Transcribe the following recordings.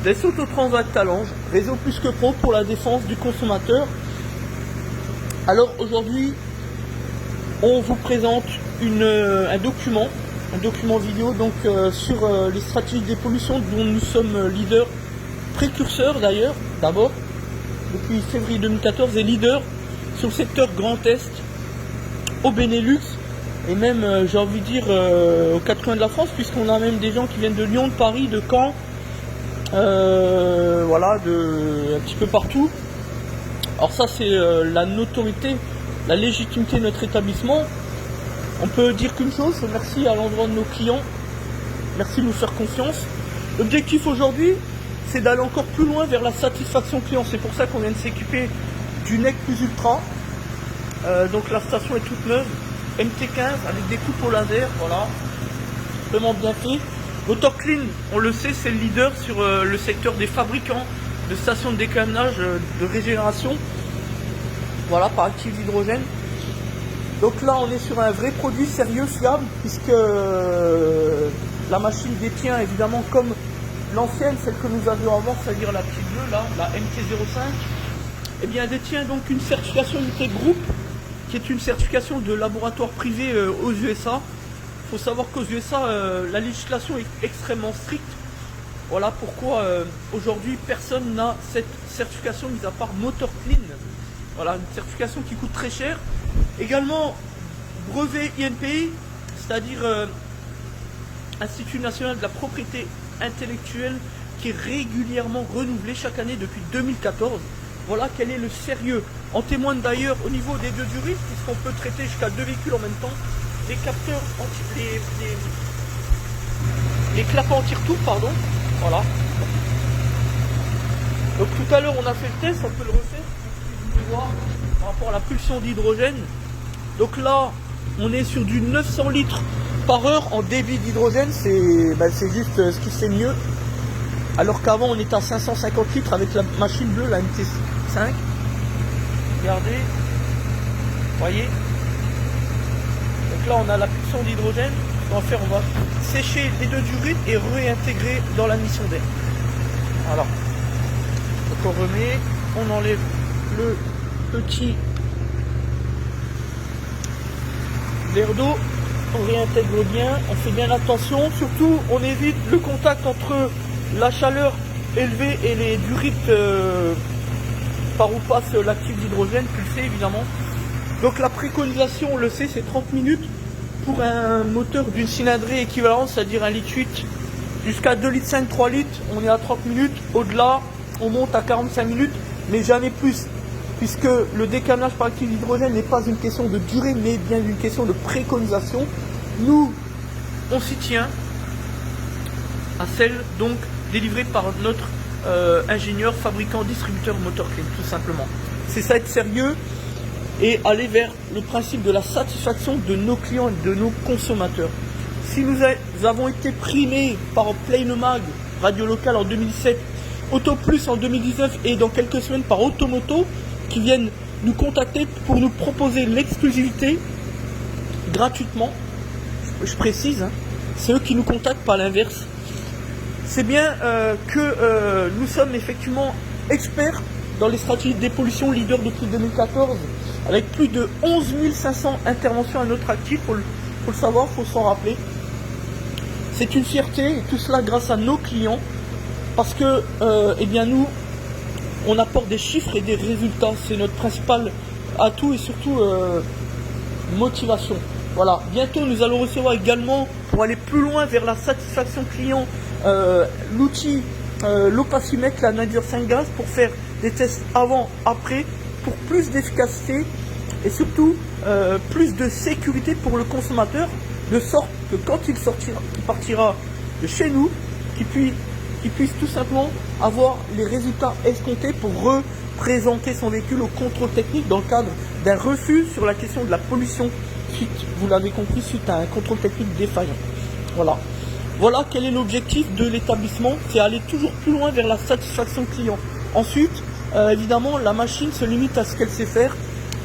Des Autotrans Talange, réseau plus que pro pour la défense du consommateur. Alors aujourd'hui, on vous présente un document vidéo donc sur les stratégies de dépollution dont nous sommes leaders, précurseurs d'ailleurs, d'abord, depuis février 2014, et leaders sur le secteur Grand Est, au Benelux, et même, j'ai envie de dire, aux quatre coins de la France, puisqu'on a même des gens qui viennent de Lyon, de Paris, de Caen, voilà, un petit peu partout. Alors ça, c'est la notoriété, la légitimité de notre établissement. On peut dire qu'une chose, merci à l'endroit de nos clients, merci de nous faire confiance. L'objectif aujourd'hui, c'est d'aller encore plus loin vers la satisfaction client. C'est pour ça qu'on vient de s'équiper du NEC Plus Ultra. Donc la station est toute neuve, MT15 avec des coupes au laser, voilà, vraiment bien fait. MotorClean, on le sait, c'est le leader sur le secteur des fabricants de stations de décannage de régénération, voilà, par actif d'hydrogène. Donc là, on est sur un vrai produit sérieux, fiable, puisque la machine détient évidemment comme l'ancienne, celle que nous avions avant, c'est-à-dire la petite bleue, là, la MT05, eh bien, elle détient donc une certification Unité Group, qui est une certification de laboratoire privé aux USA. Il faut savoir qu'aux USA, la législation est extrêmement stricte. Voilà pourquoi aujourd'hui, personne n'a cette certification, mis à part MotorClean. Voilà, une certification qui coûte très cher. Également, brevet INPI, c'est-à-dire Institut National de la Propriété Intellectuelle, qui est régulièrement renouvelé chaque année depuis 2014. Voilà quel est le sérieux. En témoigne d'ailleurs au niveau des deux durées, puisqu'on peut traiter jusqu'à 2 véhicules en même temps. Les capteurs, les clapets anti-retour, pardon. Voilà. Donc tout à l'heure on a fait le test, on peut le refaire. Vous pouvez voir par rapport à la pulsion d'hydrogène. Donc là, on est sur du 900 litres par heure en débit d'hydrogène. C'est juste ce qui se fait mieux. Alors qu'avant on était à 550 litres avec la machine bleue, la MT5. Regardez, voyez. Donc là on a la pulsion d'hydrogène. On va on va sécher les deux durées et réintégrer dans la mission d'air. Voilà. Donc on remet, on enlève le petit verre d'eau, on réintègre bien, on fait bien attention. Surtout on évite le contact entre la chaleur élevée et les durites par où passe l'actif d'hydrogène pulsé évidemment. Donc la préconisation, on le sait, c'est 30 minutes pour un moteur d'une cylindrée équivalente, c'est-à-dire 1,8 litre jusqu'à 2,5 litres, 3 litres, on est à 30 minutes. Au-delà, on monte à 45 minutes, mais jamais plus, puisque le décannage par actif d'hydrogène n'est pas une question de durée, mais bien une question de préconisation. Nous, on s'y tient à celle donc délivrée par notre ingénieur, fabricant, distributeur MotorClean, tout simplement. C'est ça être sérieux et aller vers le principe de la satisfaction de nos clients et de nos consommateurs. Si nous avons été primés par Playnomag, radio locale en 2017, AutoPlus en 2019 et dans quelques semaines par Automoto, qui viennent nous contacter pour nous proposer l'exclusivité gratuitement, je précise, hein, c'est eux qui nous contactent, pas l'inverse. C'est bien que nous sommes effectivement experts dans les stratégies de dépollution, leader depuis 2014, avec plus de 11 500 interventions à notre actif, faut le savoir, faut s'en rappeler. C'est une fierté, et tout cela grâce à nos clients, parce que eh bien nous, on apporte des chiffres et des résultats, c'est notre principal atout et surtout motivation. Voilà, bientôt nous allons recevoir également, pour aller plus loin vers la satisfaction client, l'outil l'opacimètre, l'analyse 5 gaz, pour faire des tests avant, après, pour plus d'efficacité et surtout plus de sécurité pour le consommateur, de sorte que quand il partira de chez nous, qu'il puisse tout simplement avoir les résultats escomptés pour représenter son véhicule au contrôle technique dans le cadre d'un refus sur la question de la pollution suite, vous l'avez compris, suite à un contrôle technique défaillant. Voilà quel est l'objectif de l'établissement, c'est aller toujours plus loin vers la satisfaction client. Ensuite, évidemment, la machine se limite à ce qu'elle sait faire.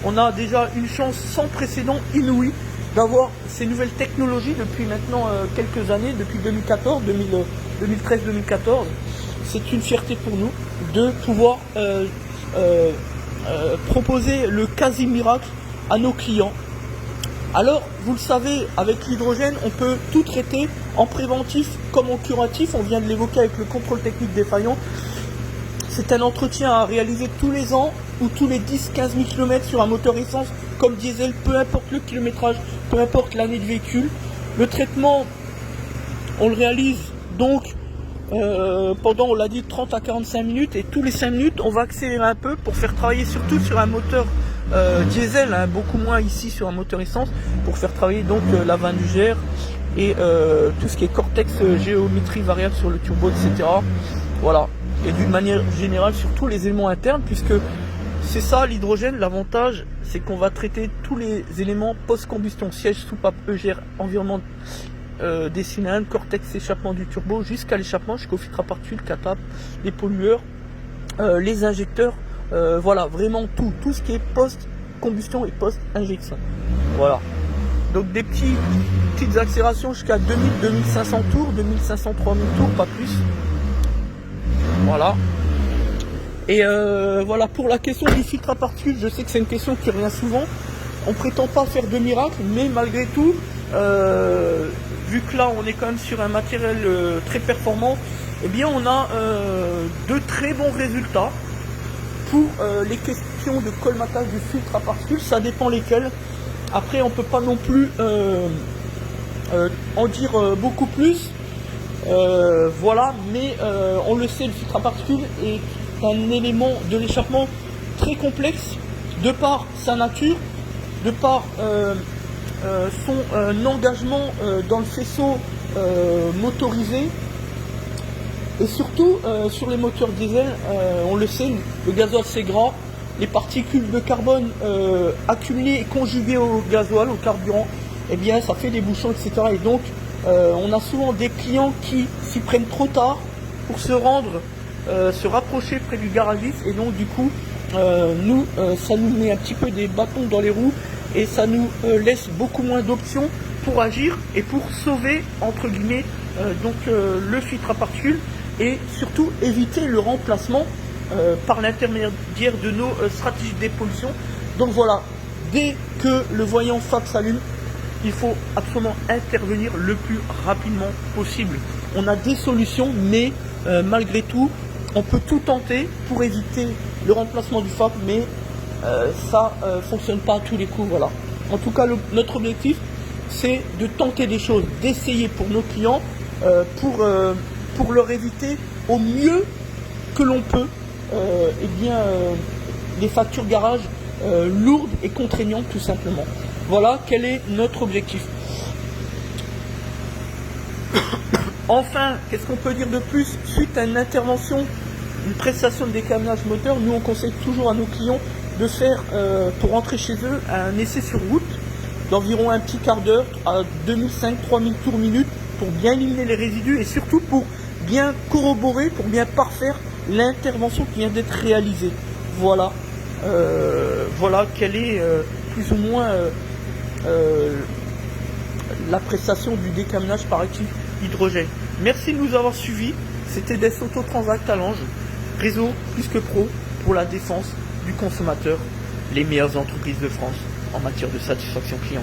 On a déjà une chance sans précédent inouïe d'avoir ces nouvelles technologies depuis maintenant quelques années, depuis 2013-2014. c'est une fierté pour nous de pouvoir proposer le quasi-miracle à nos clients. Alors, vous le savez, avec l'hydrogène, on peut tout traiter en préventif comme en curatif. On vient de l'évoquer avec le contrôle technique défaillant. C'est un entretien à réaliser tous les ans ou tous les 10-15 000 km sur un moteur essence comme diesel, peu importe le kilométrage, peu importe l'année de véhicule. Le traitement, on le réalise donc pendant, on l'a dit, 30 à 45 minutes, et tous les 5 minutes, on va accélérer un peu pour faire travailler surtout sur un moteur diesel, hein, beaucoup moins ici sur un moteur essence, pour faire travailler donc la vindugère et tout ce qui est cortex, géométrie variable sur le turbo, etc. Voilà. Et d'une manière générale sur tous les éléments internes, puisque c'est ça l'hydrogène, l'avantage c'est qu'on va traiter tous les éléments post-combustion, siège, soupape, EGR, environnement des cylindres, cortex, échappement du turbo, jusqu'à l'échappement, jusqu'au filtre à particules, catap, les pollueurs, les injecteurs, voilà, vraiment tout ce qui est post-combustion et post-injection. Voilà. Donc des petites accélérations jusqu'à 2000-2500 tours, 2500-3000 tours, pas plus. Voilà. Et voilà, pour la question du filtre à particules, je sais que c'est une question qui revient souvent. On prétend pas faire de miracle, mais malgré tout, vu que là on est quand même sur un matériel très performant, eh bien on a de très bons résultats pour les questions de colmatage du filtre à particules. Ça dépend lesquels. Après on peut pas non plus en dire beaucoup plus. Voilà, mais on le sait, le filtre à particules est un élément de l'échappement très complexe de par sa nature, de par son engagement dans le faisceau motorisé, et surtout sur les moteurs diesel, on le sait, le gasoil c'est gras, les particules de carbone accumulées et conjuguées au gasoil, au carburant, eh bien ça fait des bouchons, etc. Et donc on a souvent des clients qui s'y prennent trop tard pour se rendre, se rapprocher près du garagiste, et donc du coup nous ça nous met un petit peu des bâtons dans les roues, et ça nous laisse beaucoup moins d'options pour agir et pour sauver entre guillemets le filtre à particules, et surtout éviter le remplacement par l'intermédiaire de nos stratégies de dépollution. Donc voilà, dès que le voyant FAB s'allume, il faut absolument intervenir le plus rapidement possible. On a des solutions, mais malgré tout, on peut tout tenter pour éviter le remplacement du FAB, mais ça fonctionne pas à tous les coups. Voilà. En tout cas, notre objectif, c'est de tenter des choses, d'essayer pour nos clients, pour leur éviter au mieux que l'on peut les factures garage lourdes et contraignantes, tout simplement. Voilà quel est notre objectif. Enfin, qu'est-ce qu'on peut dire de plus? Suite à une intervention, une prestation de décamionnage moteur, nous on conseille toujours à nos clients de faire, pour rentrer chez eux, un essai sur route d'environ un petit quart d'heure à 2500-3000 tours minute, pour bien éliminer les résidus et surtout pour bien corroborer, pour bien parfaire l'intervention qui vient d'être réalisée. Voilà, voilà quelle est plus ou moins la prestation du décamionnage par actif hydrogène. Merci de nous avoir suivis. C'était des Autotransact à Lange, réseau plus que pro pour la défense du consommateur, les meilleures entreprises de France en matière de satisfaction client.